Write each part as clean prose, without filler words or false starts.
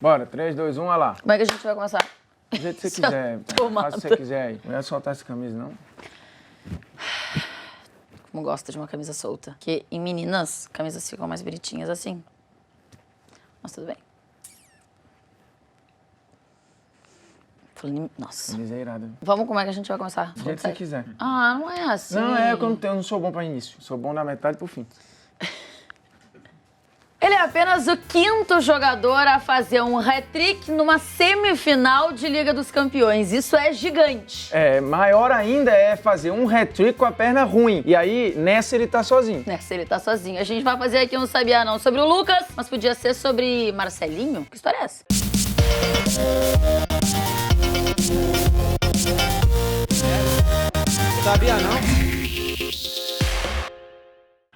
Bora, 3, 2, 1, olha lá. Como é que a gente vai começar? Do jeito que você quiser. Faz o que você quiser aí. Não é soltar essa camisa, não. Como gosta de uma camisa solta. Porque em meninas, camisas ficam mais bonitinhas assim. Mas tudo bem. Nossa. Camisa é irada. Vamos, como é que a gente vai começar? Do jeito que você quiser. Ah, não é assim. Não, eu não sou bom pra início. Sou bom da metade pro fim. Ele é apenas o 5º jogador a fazer um hat-trick numa semifinal de Liga dos Campeões. Isso é gigante. É, maior ainda é fazer um hat-trick com a perna ruim. E aí, nessa ele tá sozinho. Nessa ele tá sozinho. A gente vai fazer aqui um Sabia Não sobre o Lucas, mas podia ser sobre Marcelinho? Que história é essa? Sabia não?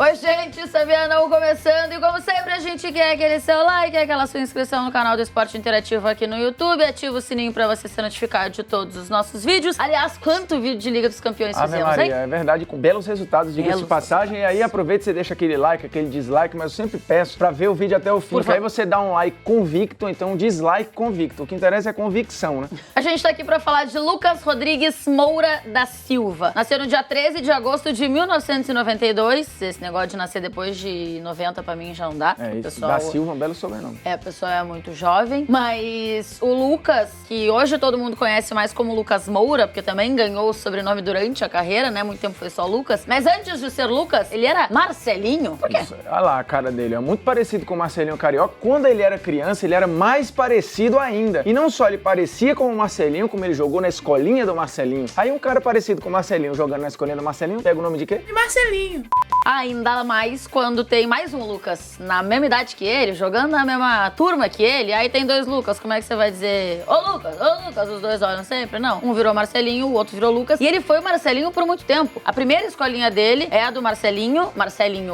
Oi, gente, Sabia Não começando. E como sempre, a gente quer aquele seu like, aquela sua inscrição no canal do Esporte Interativo aqui no YouTube. Ativa o sininho pra você ser notificado de todos os nossos vídeos. Aliás, quanto vídeo de Liga dos Campeões Ave fizemos, Maria, hein? é verdade, com belos resultados, diga-se de passagem. E aí aproveita e você deixa aquele like, aquele dislike, mas eu sempre peço pra ver o vídeo até o fim, porque aí você dá um like convicto, ou então um dislike convicto. O que interessa é convicção, né? A gente tá aqui pra falar de Lucas Rodrigues Moura da Silva. Nasceu no dia 13 de agosto de 1992. Esse negócio de nascer depois de 90 pra mim já não dá. É isso, pessoal... da Silva, um belo sobrenome. É, a pessoa é muito jovem, mas o Lucas, que hoje todo mundo conhece mais como Lucas Moura, porque também ganhou o sobrenome durante a carreira, né? Muito tempo foi só Lucas. Mas antes de ser Lucas, ele era Marcelinho. Por quê? Isso, olha lá a cara dele, é muito parecido com o Marcelinho Carioca. Quando ele era criança, ele era mais parecido ainda. E não só ele parecia com o Marcelinho, como ele jogou na escolinha do Marcelinho. Aí um cara parecido com o Marcelinho jogando na escolinha do Marcelinho, pega o nome de quê? De Marcelinho. Ainda mais quando tem mais um Lucas na mesma idade que ele, jogando na mesma turma que ele, aí tem 2 Lucas, como é que você vai dizer ô Lucas, os dois olham sempre? Não, um virou Marcelinho, o outro virou Lucas, e ele foi o Marcelinho por muito tempo. A primeira escolinha dele é a do Marcelinho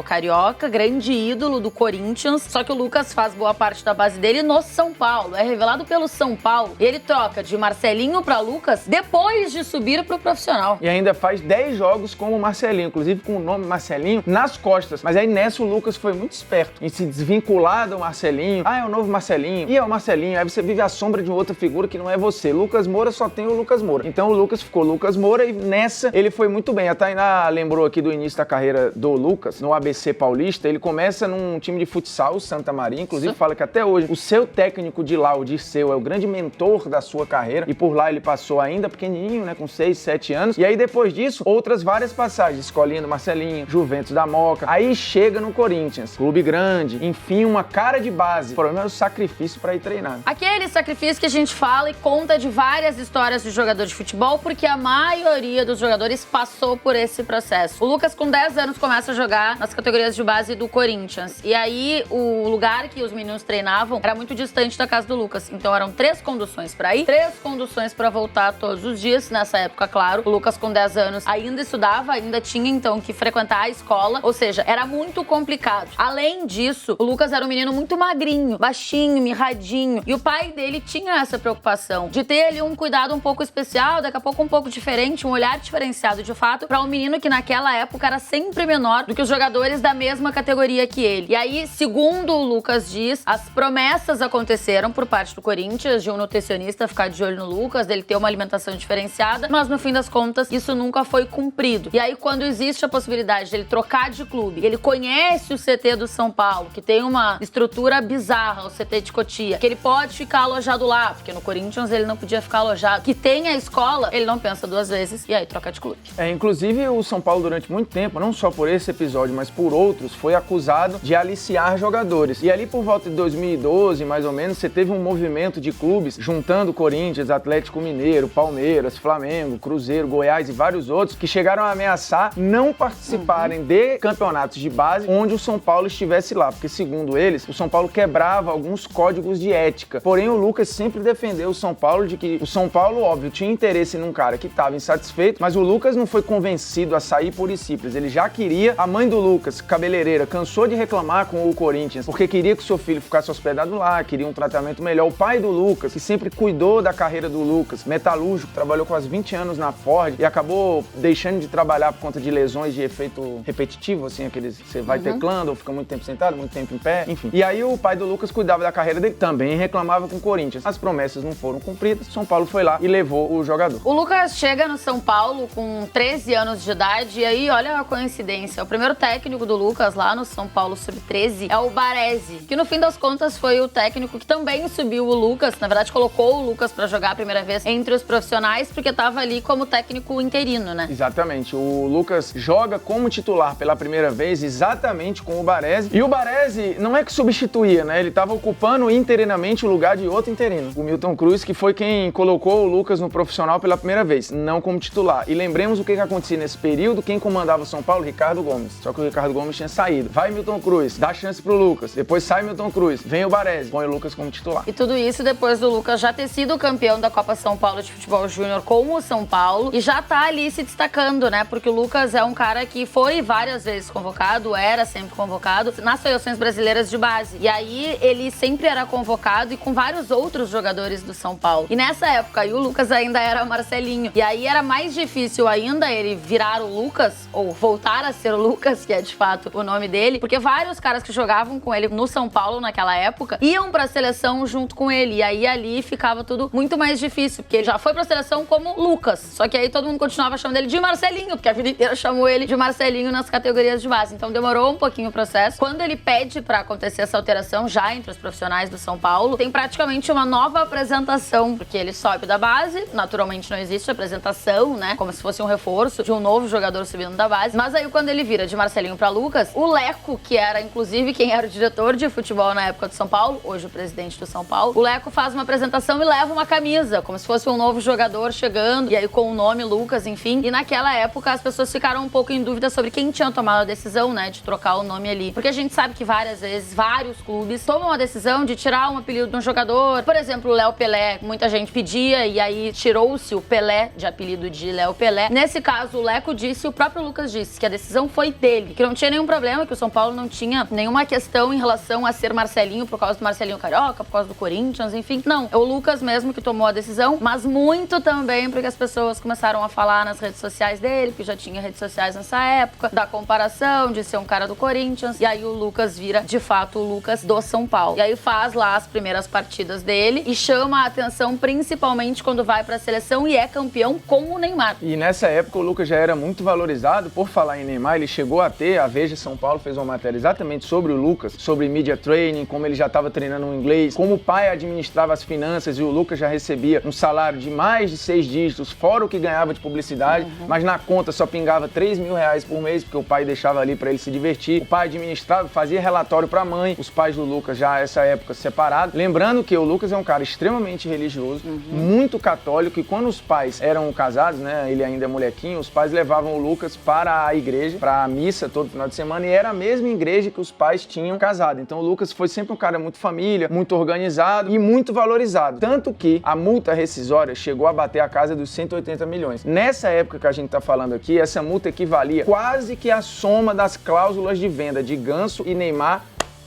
Carioca, grande ídolo do Corinthians, só que o Lucas faz boa parte da base dele no São Paulo, é revelado pelo São Paulo, e ele troca de Marcelinho pra Lucas depois de subir pro profissional. E ainda faz 10 jogos como o Marcelinho, inclusive com o nome Marcelinho nas costas. Mas aí nessa o Lucas foi muito esperto em se desvincular do Marcelinho. Ah, é o novo Marcelinho. E é o Marcelinho. Aí você vive à sombra de outra figura que não é você. Lucas Moura só tem o Lucas Moura. Então o Lucas ficou Lucas Moura e nessa ele foi muito bem. A Tainá lembrou aqui do início da carreira do Lucas, no ABC Paulista. Ele começa num time de futsal, o Santa Maria. Inclusive fala que até hoje o seu técnico de lá, o Dirceu, é o grande mentor da sua carreira. E por lá ele passou ainda pequenininho, né, com 6, 7 anos. E aí depois disso, outras várias passagens. Escolinha do Marcelinho, Juventus da Moca. Aí chega no Corinthians, clube grande, enfim, uma cara de base. O problema é o sacrifício para ir treinar. Aquele sacrifício que a gente fala e conta de várias histórias de jogador de futebol, porque a maioria dos jogadores passou por esse processo. O Lucas, com 10 anos, começa a jogar nas categorias de base do Corinthians. E aí, o lugar que os meninos treinavam era muito distante da casa do Lucas. Então, eram 3 conduções para ir, 3 conduções para voltar todos os dias. Nessa época, claro, o Lucas, com 10 anos, ainda estudava, ainda tinha, então, que frequentar a escola. Ou seja, era muito complicado. Além disso, o Lucas era um menino muito magrinho, baixinho, mirradinho. E o pai dele tinha essa preocupação de ter ali um cuidado um pouco especial, daqui a pouco um pouco diferente, um olhar diferenciado de fato, para um menino que naquela época era sempre menor do que os jogadores da mesma categoria que ele. E aí, segundo o Lucas diz, as promessas aconteceram por parte do Corinthians, de um nutricionista ficar de olho no Lucas, dele ter uma alimentação diferenciada, mas no fim das contas, isso nunca foi cumprido. E aí, quando existe a possibilidade dele trocar de clube, ele conhece o CT do São Paulo, que tem uma estrutura bizarra, o CT de Cotia, que ele pode ficar alojado lá, porque no Corinthians ele não podia ficar alojado, que tem a escola, ele não pensa 2 vezes e aí troca de clube. Inclusive o São Paulo durante muito tempo, não só por esse episódio, mas por outros, foi acusado de aliciar jogadores. E ali por volta de 2012, mais ou menos, você teve um movimento de clubes juntando Corinthians, Atlético Mineiro, Palmeiras, Flamengo, Cruzeiro, Goiás e vários outros, que chegaram a ameaçar não participarem de campeonatos de base onde o São Paulo estivesse lá, porque segundo eles, o São Paulo quebrava alguns códigos de ética. Porém, o Lucas sempre defendeu o São Paulo de que o São Paulo, óbvio, tinha interesse num cara que estava insatisfeito, mas o Lucas não foi convencido a sair pura e simples. Ele já queria, a mãe do Lucas, cabeleireira, cansou de reclamar com o Corinthians, porque queria que o seu filho ficasse hospedado lá, queria um tratamento melhor. O pai do Lucas, que sempre cuidou da carreira do Lucas, metalúrgico, trabalhou quase 20 anos na Ford e acabou deixando de trabalhar por conta de lesões de efeito repetitivo repetitivo, assim, aqueles você vai teclando ou fica muito tempo sentado, muito tempo em pé, enfim. E aí o pai do Lucas cuidava da carreira dele, também reclamava com o Corinthians. As promessas não foram cumpridas, São Paulo foi lá e levou o jogador. O Lucas chega no São Paulo com 13 anos de idade e aí, olha a coincidência, o primeiro técnico do Lucas lá no São Paulo Sub-13 é o Baresi, que no fim das contas foi o técnico que também subiu o Lucas, na verdade colocou o Lucas pra jogar a primeira vez entre os profissionais, porque tava ali como técnico interino, né? Exatamente, o Lucas joga como titular pela primeira vez, exatamente com o Baresi, e o Baresi não é que substituía, né? Ele tava ocupando interinamente o lugar de outro interino, o Milton Cruz, que foi quem colocou o Lucas no profissional pela primeira vez, não como titular. E lembremos o que acontecia nesse período, quem comandava o São Paulo? Ricardo Gomes. Só que o Ricardo Gomes tinha saído. Vai Milton Cruz, dá chance pro Lucas, depois sai Milton Cruz, vem o Baresi, põe o Lucas como titular. E tudo isso depois do Lucas já ter sido campeão da Copa São Paulo de Futebol Júnior com o São Paulo e já tá ali se destacando, né? Porque o Lucas é um cara que foi várias vezes convocado, era sempre convocado nas seleções brasileiras de base. E aí ele sempre era convocado e com vários outros jogadores do São Paulo. E nessa época aí o Lucas ainda era o Marcelinho. E aí era mais difícil ainda ele virar o Lucas, ou voltar a ser o Lucas, que é de fato o nome dele, porque vários caras que jogavam com ele no São Paulo naquela época iam pra seleção junto com ele. E aí ali ficava tudo muito mais difícil, porque ele já foi pra seleção como Lucas. Só que aí todo mundo continuava chamando ele de Marcelinho, porque a vida inteira chamou ele de Marcelinho nas categorias de base. Então demorou um pouquinho o processo. Quando ele pede pra acontecer essa alteração já entre os profissionais do São Paulo, tem praticamente uma nova apresentação, porque ele sobe da base, naturalmente não existe apresentação, né? Como se fosse um reforço de um novo jogador subindo da base. Mas aí quando ele vira de Marcelinho pra Lucas, o Leco, que era inclusive quem era o diretor de futebol na época do São Paulo, hoje o presidente do São Paulo, o Leco faz uma apresentação e leva uma camisa, como se fosse um novo jogador chegando, e aí com o nome Lucas, enfim. E naquela época as pessoas ficaram um pouco em dúvida sobre quem tinha tomado a decisão, né, de trocar o nome ali. Porque a gente sabe que várias vezes, vários clubes tomam a decisão de tirar um apelido de um jogador. Por exemplo, o Léo Pelé, muita gente pedia, e aí tirou-se o Pelé de apelido de Léo Pelé. Nesse caso, o Leco disse, o próprio Lucas disse, que a decisão foi dele, que não tinha nenhum problema, que o São Paulo não tinha nenhuma questão em relação a ser Marcelinho por causa do Marcelinho Carioca, por causa do Corinthians, enfim. Não, é o Lucas mesmo que tomou a decisão, mas muito também porque as pessoas começaram a falar nas redes sociais dele, que já tinha redes sociais nessa época, da comparação de ser um cara do Corinthians, e aí o Lucas vira, de fato, o Lucas do São Paulo. E aí faz lá as primeiras partidas dele e chama a atenção principalmente quando vai pra seleção e é campeão com o Neymar. E nessa época o Lucas já era muito valorizado. Por falar em Neymar, ele chegou a ter, a Veja São Paulo fez uma matéria exatamente sobre o Lucas, sobre media training, como ele já estava treinando o inglês, como o pai administrava as finanças e o Lucas já recebia um salário de mais de 6 dígitos, fora o que ganhava de publicidade, mas na conta só pingava 3 mil reais por mês, porque o pai deixava ali para ele se divertir. O pai administrava, fazia relatório para a mãe, os pais do Lucas já nessa época separados. Lembrando que o Lucas é um cara extremamente religioso, muito católico, e quando os pais eram casados, né, ele ainda é molequinho, os pais levavam o Lucas para a igreja, para a missa todo final de semana, e era a mesma igreja que os pais tinham casado. Então o Lucas foi sempre um cara muito família, muito organizado e muito valorizado. Tanto que a multa rescisória chegou a bater a casa dos 180 milhões. Nessa época que a gente tá falando aqui, essa multa equivalia quase que a soma das cláusulas de venda de Ganso e Neymar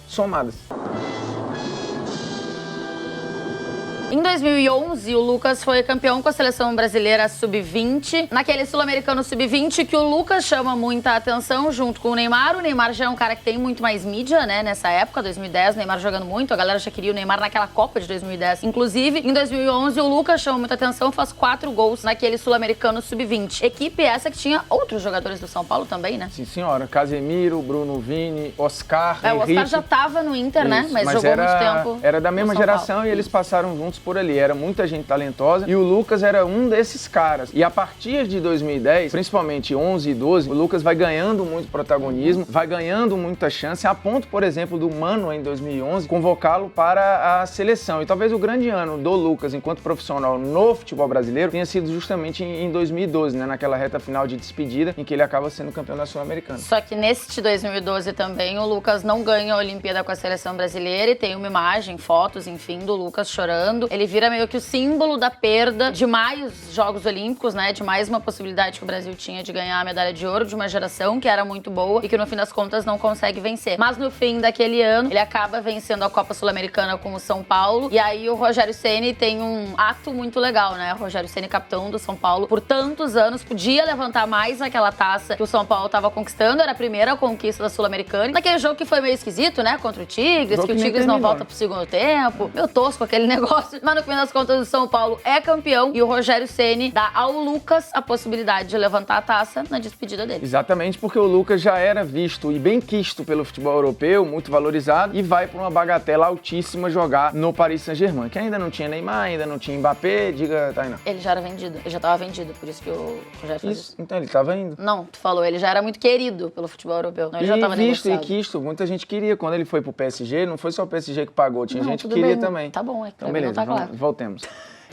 somadas. Em 2011, o Lucas foi campeão com a seleção brasileira sub-20, naquele sul-americano sub-20 que o Lucas chama muita atenção junto com o Neymar. O Neymar já é um cara que tem muito mais mídia, né, nessa época, 2010, o Neymar jogando muito, a galera já queria o Neymar naquela Copa de 2010. Inclusive, em 2011, o Lucas chama muita atenção, faz 4 gols naquele sul-americano sub-20. Equipe essa que tinha outros jogadores do São Paulo também, né? Sim, senhora. Casemiro, Bruno Vini, Oscar, o Oscar já tava no Inter, né? Mas jogou muito tempo. Era da mesma geração e eles passaram juntos por ali. Era muita gente talentosa e o Lucas era um desses caras. E a partir de 2010, principalmente 11 e 12, o Lucas vai ganhando muito protagonismo, vai ganhando muita chance, a ponto, por exemplo, do Mano, em 2011, convocá-lo para a seleção. E talvez o grande ano do Lucas, enquanto profissional no futebol brasileiro, tenha sido justamente em 2012, né? Naquela reta final de despedida, em que ele acaba sendo campeão da Sul-Americana. Só que neste 2012 também, o Lucas não ganha a Olimpíada com a seleção brasileira e tem uma imagem, fotos, enfim, do Lucas chorando. Ele vira meio que o símbolo da perda de mais Jogos Olímpicos, né? De mais uma possibilidade que o Brasil tinha de ganhar a medalha de ouro de uma geração que era muito boa e que no fim das contas não consegue vencer. Mas no fim daquele ano, ele acaba vencendo a Copa Sul-Americana com o São Paulo. E aí o Rogério Ceni tem um ato muito legal, né? O Rogério Ceni, capitão do São Paulo, por tantos anos, podia levantar mais aquela taça que o São Paulo tava conquistando. Era a primeira conquista da Sul-Americana. Naquele jogo que foi meio esquisito, né? Contra o Tigres, que o Tigres não volta pro segundo tempo. Meio tosco aquele negócio. Mas no fim das contas, o São Paulo é campeão e o Rogério Ceni dá ao Lucas a possibilidade de levantar a taça na despedida dele. Exatamente, porque o Lucas já era visto e bem quisto pelo futebol europeu, muito valorizado, e vai para uma bagatela altíssima jogar no Paris Saint-Germain, que ainda não tinha Neymar, ainda não tinha Mbappé, diga, Tainá. Ele já era vendido, ele já estava vendido, por isso que o Rogério fez isso. Então ele estava indo. Não, tu falou, ele já era muito querido pelo futebol europeu, não, ele já estava visto negociado. E quisto, muita gente queria. Quando ele foi pro PSG, não foi só o PSG que pagou, tinha gente que queria também. Tá bom, é que então beleza, não tá claro. Voltemos.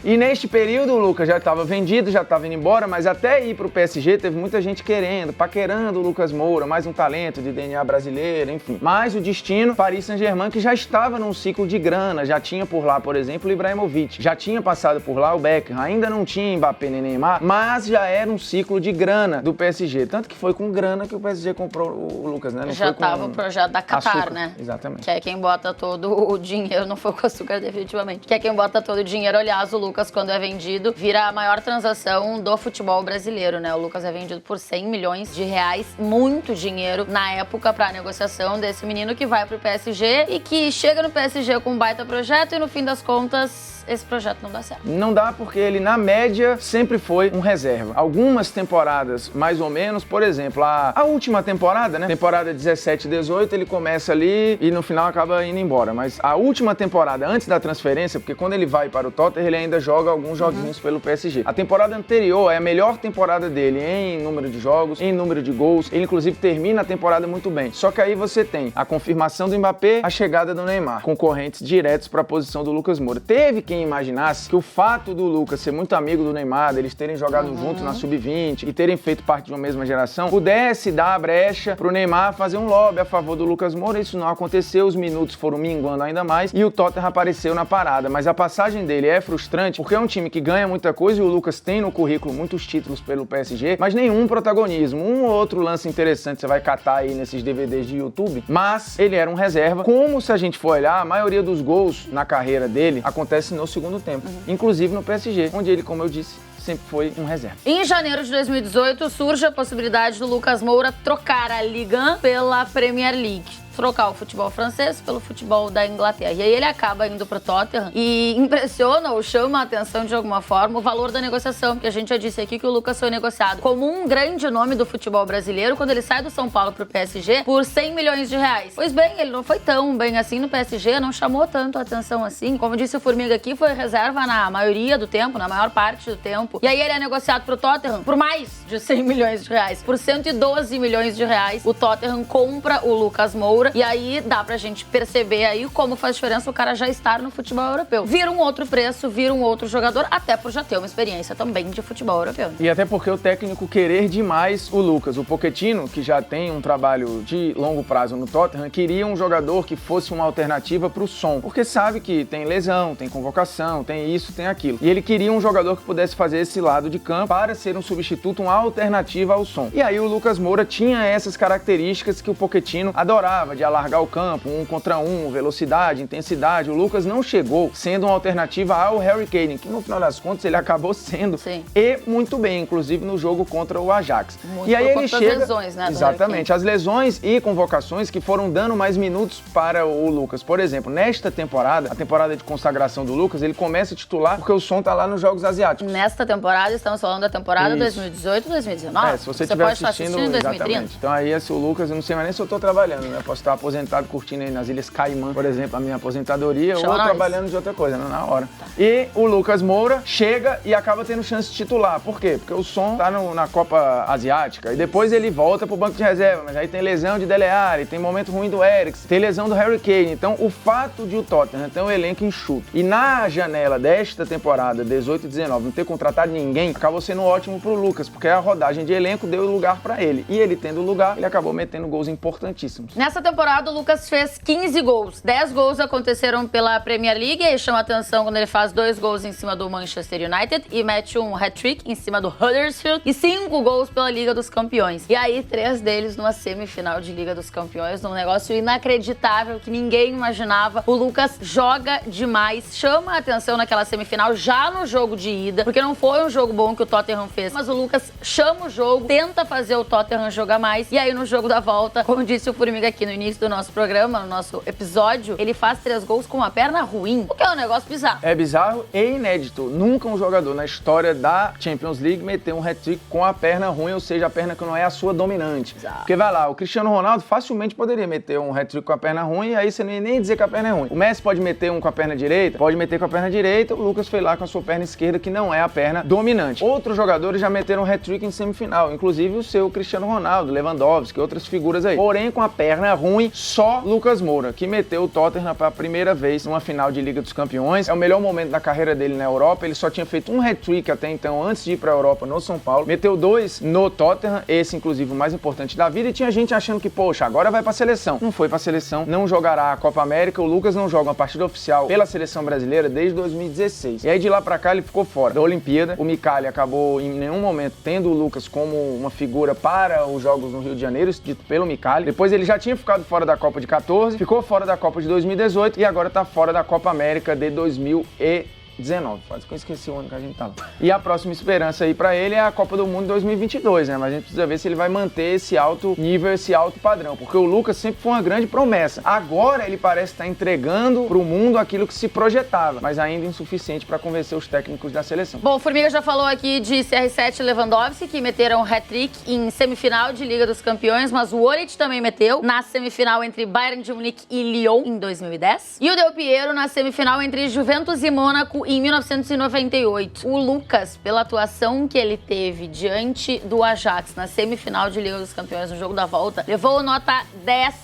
E neste período o Lucas já estava vendido, já estava indo embora, mas até ir pro PSG teve muita gente querendo, paquerando o Lucas Moura, mais um talento de DNA brasileiro, enfim. Mas o destino, Paris Saint-Germain, que já estava num ciclo de grana, já tinha por lá, por exemplo, o Ibrahimovic, já tinha passado por lá o Beckham, ainda não tinha Mbappé nem Neymar, mas já era um ciclo de grana do PSG. Tanto que foi com grana que o PSG comprou o Lucas, né? Não já estava o projeto da Qatar, açúcar, né? Exatamente. Que é quem bota todo o dinheiro, não foi com açúcar definitivamente, que é quem bota todo o dinheiro. Aliás, o Lucas, quando é vendido, vira a maior transação do futebol brasileiro, né? O Lucas é vendido por 100 milhões de reais, muito dinheiro na época para a negociação desse menino que vai pro PSG e que chega no PSG com um baita projeto e no fim das contas esse projeto não dá certo. Não dá porque ele, na média, sempre foi um reserva. Algumas temporadas, mais ou menos, por exemplo, a última temporada, né? Temporada 17 e 18, ele começa ali e no final acaba indo embora. Mas a última temporada, antes da transferência, porque quando ele vai para o Tottenham, ele ainda joga alguns joguinhos pelo PSG. A temporada anterior é a melhor temporada dele em número de jogos, em número de gols. Ele, inclusive, termina a temporada muito bem. Só que aí você tem a confirmação do Mbappé, a chegada do Neymar, concorrentes diretos para a posição do Lucas Moura. Teve quem imaginasse que o fato do Lucas ser muito amigo do Neymar, eles terem jogado juntos na Sub-20 e terem feito parte de uma mesma geração, pudesse dar a brecha pro Neymar fazer um lobby a favor do Lucas Moura. Isso não aconteceu, os minutos foram minguando ainda mais e o Tottenham apareceu na parada. Mas a passagem dele é frustrante porque é um time que ganha muita coisa e o Lucas tem no currículo muitos títulos pelo PSG, mas nenhum protagonismo. Um ou outro lance interessante você vai catar aí nesses DVDs de YouTube, mas ele era um reserva. Como, se a gente for olhar, a maioria dos gols na carreira dele acontece no segundo tempo, inclusive no PSG, onde ele, como eu disse, sempre foi um reserva. Em janeiro de 2018, surge a possibilidade do Lucas Moura trocar a Ligue 1 pela Premier League. Trocar o futebol francês pelo futebol da Inglaterra. E aí ele acaba indo pro Tottenham e impressiona ou chama a atenção de alguma forma o valor da negociação, porque a gente já disse aqui que o Lucas foi negociado como um grande nome do futebol brasileiro quando ele sai do São Paulo pro PSG por 100 milhões de reais. Pois bem, ele não foi tão bem assim no PSG, não chamou tanto a atenção assim. Como disse o Formiga aqui, foi reserva na maioria do tempo, na maior parte do tempo. E aí ele é negociado pro Tottenham por mais de 100 milhões de reais. Por 112 milhões de reais, o Tottenham compra o Lucas Moura. E aí dá pra gente perceber aí como faz diferença o cara já estar no futebol europeu. Vira um outro preço, vira um outro jogador, até por já ter uma experiência também de futebol europeu. E até porque o técnico querer demais o Lucas. O Pochettino, que já tem um trabalho de longo prazo no Tottenham, queria um jogador que fosse uma alternativa pro Son. Porque sabe que tem lesão, tem convocação, tem isso, tem aquilo. E ele queria um jogador que pudesse fazer esse lado de campo para ser um substituto, uma alternativa ao Son. E aí o Lucas Moura tinha essas características que o Pochettino adorava, de alargar o campo, 1 contra 1, velocidade, intensidade. O Lucas não chegou sendo uma alternativa ao Harry Kane, que no final das contas ele acabou sendo. Sim. E muito bem, inclusive no jogo contra o Ajax. Muito e aí por ele conta chega, das lesões, né, exatamente, as lesões e convocações que foram dando mais minutos para o Lucas. Por exemplo, nesta temporada, a temporada de consagração do Lucas, ele começa a titular porque o Son tá lá nos Jogos Asiáticos. Nesta temporada, estamos falando da temporada 2018-2019. Se você estiver pode assistindo em 2030. exatamente. Então aí esse o Lucas, eu não sei mais nem se eu tô trabalhando, né? Posso estar aposentado curtindo aí nas Ilhas Caimã, por exemplo, a minha aposentadoria, Chama ou nós. trabalhando de outra coisa, né? Na hora. E o Lucas Moura chega e acaba tendo chance de titular. Por quê? Porque o Son tá na Copa Asiática e depois ele volta pro banco de reserva, mas aí tem lesão de Dele Alli, tem momento ruim do Eriksen, tem lesão do Harry Kane. Então o fato de o Tottenham ter um elenco enxuto e na janela desta temporada 18 e 19 não ter contratado contratar ninguém, acabou sendo ótimo pro Lucas, porque a rodagem de elenco deu lugar pra ele. E ele tendo lugar, ele acabou metendo gols importantíssimos. Nessa temporada, o Lucas fez 15 gols. 10 gols aconteceram pela Premier League, e aí chama atenção quando ele faz 2 gols em cima do Manchester United e mete um hat-trick em cima do Huddersfield e 5 gols pela Liga dos Campeões. E aí, 3 deles numa semifinal de Liga dos Campeões, num negócio inacreditável que ninguém imaginava. O Lucas joga demais, chama a atenção naquela semifinal já no jogo de ida, porque não foi um jogo bom que o Tottenham fez, mas o Lucas chama o jogo, tenta fazer o Tottenham jogar mais, e aí no jogo da volta, como disse o Formiga aqui no início do nosso programa, no nosso episódio, ele faz 3 gols com uma perna ruim, o que é um negócio bizarro. É bizarro e inédito. Nunca um jogador na história da Champions League meteu um hat-trick com a perna ruim, ou seja, a perna que não é a sua dominante. Exato. Porque vai lá, o Cristiano Ronaldo facilmente poderia meter um hat-trick com a perna ruim, e aí você não ia nem dizer que a perna é ruim. O Messi pode meter um com a perna direita? Pode meter com a perna direita, o Lucas foi lá com a sua perna esquerda, que não é a perna dominante. Outros jogadores já meteram um hat-trick em semifinal, inclusive o seu Cristiano Ronaldo, Lewandowski, outras figuras aí. Porém, com a perna ruim, só Lucas Moura, que meteu o Tottenham pela primeira vez numa final de Liga dos Campeões. É o melhor momento da carreira dele na Europa, ele só tinha feito um hat-trick até então, antes de ir pra Europa, no São Paulo. Meteu 2 no Tottenham, esse inclusive o mais importante da vida, e tinha gente achando que, poxa, agora vai pra seleção. Não foi pra seleção, não jogará a Copa América, o Lucas não joga uma partida oficial pela seleção brasileira desde 2016. E aí de lá pra cá ele ficou fora da Olimpíada. O Micali acabou em nenhum momento tendo o Lucas como uma figura para os Jogos no Rio de Janeiro, isso dito pelo Micali. Depois ele já tinha ficado fora da Copa de 14, ficou fora da Copa de 2018 e agora tá fora da Copa América de 2019. Quase que eu esqueci o ano que a gente tá lá. E a próxima esperança aí pra ele é a Copa do Mundo 2022, né? Mas a gente precisa ver se ele vai manter esse alto nível, esse alto padrão, porque o Lucas sempre foi uma grande promessa. Agora ele parece estar entregando pro mundo aquilo que se projetava, mas ainda insuficiente pra convencer os técnicos da seleção. Bom, o Formiga já falou aqui de CR7 e Lewandowski, que meteram hat-trick em semifinal de Liga dos Campeões, mas o Orich também meteu na semifinal entre Bayern de Munique e Lyon em 2010. E o Del Piero na semifinal entre Juventus e Mônaco em 1998. O Lucas, pela atuação que ele teve diante do Ajax na semifinal de Liga dos Campeões no jogo da volta, levou nota 10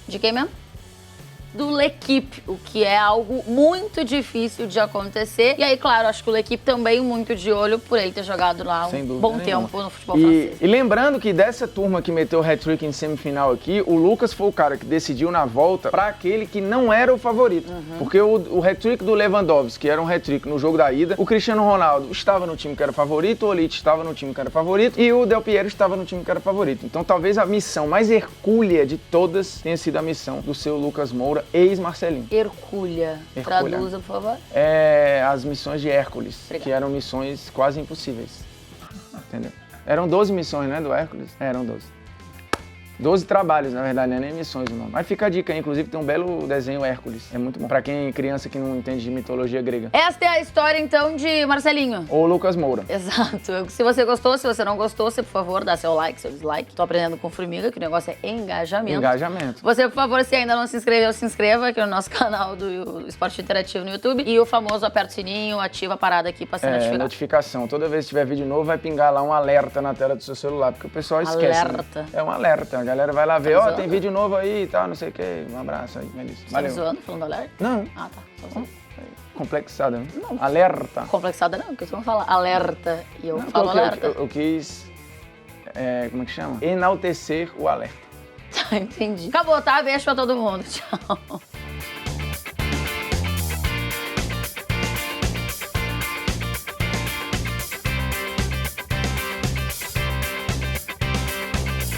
de quem mesmo? Do L'Équipe, o que é algo muito difícil de acontecer. E aí, claro, acho que o L'Équipe também muito de olho por ele ter jogado lá um bom tempo no futebol francês. E lembrando que dessa turma que meteu o hat-trick em semifinal aqui, o Lucas foi o cara que decidiu na volta para aquele que não era o favorito. Porque o hat-trick do Lewandowski, que era um hat-trick no jogo da ida, o Cristiano Ronaldo estava no time que era favorito, o Olite estava no time que era favorito e o Del Piero estava no time que era favorito. Então talvez a missão mais hercúlea de todas tenha sido a missão do seu Lucas Moura, ex-Marcelinho. Hercúlea. Traduza, por favor. É as missões de Hércules, Obrigada. que eram missões quase impossíveis. Entendeu? Eram 12 missões, né, do Hércules? Eram 12. 12 trabalhos, na verdade, não é nem missões o nome. Mas fica a dica aí, inclusive tem um belo desenho Hércules. É muito bom. Pra quem criança que não entende de mitologia grega. Esta é a história, então, de Marcelinho. Ou Lucas Moura. Exato. Se você gostou, se você não gostou, você, por favor, dá seu like, seu dislike. Tô aprendendo com Formiga, que o negócio é engajamento. Engajamento. Você, por favor, se ainda não se inscreveu, se inscreva aqui no nosso canal do Esporte Interativo no YouTube. E o famoso aperta o sininho, ativa a parada aqui pra ser notificado. Notificação. Toda vez que tiver vídeo novo, vai pingar lá um alerta na tela do seu celular, porque o pessoal esquece. Alerta. Né? É um alerta. A galera vai lá ver, ó, tem vídeo novo aí e tal, não sei o que. Um abraço aí, Melissa. Você tá me zoando falando alerta? Não. Ah, tá. Só zoando. Complexada, né? Não. Alerta. Complexada não, porque você não fala alerta e eu Não, falo alerta. Eu quis, como é que chama? Enaltecer o alerta. Tá, entendi. Acabou, tá? Beijo pra todo mundo. Tchau.